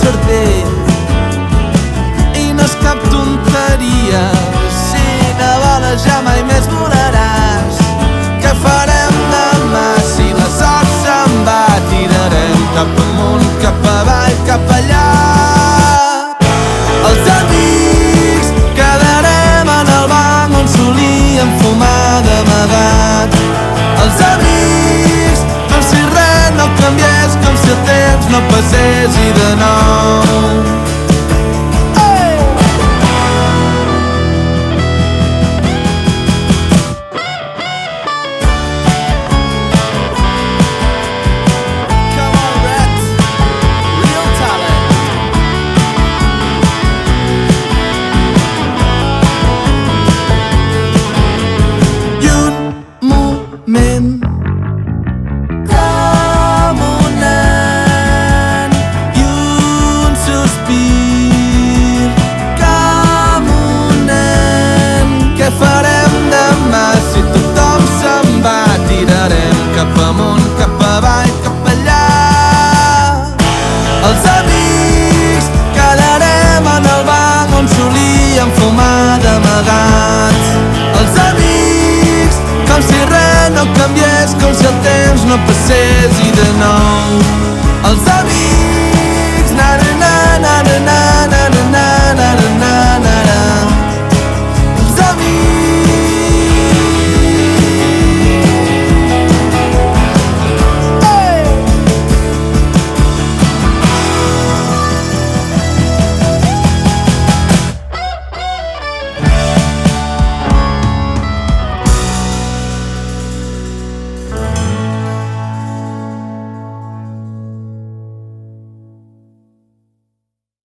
certell i no és cap tonteria. Si no voles ja mai més volaràs. Què farem demà si la sort se'n va? Tirarem cap amunt, cap avall, cap allà. Els amics quedarem en el banc on solíem fumar d'amagat. Els amics, com si res no canviés, com si el temps no passés i de nou. Com un nen i un sospir, com un nen. Què farem demà si tothom se'n va? Tirarem cap amunt, cap avall, cap allà. Els amics quedarem en el banc on solíem fumar d'amagat. Els amics, com si res no canviés, com si el temps no passés i de nou. Els amics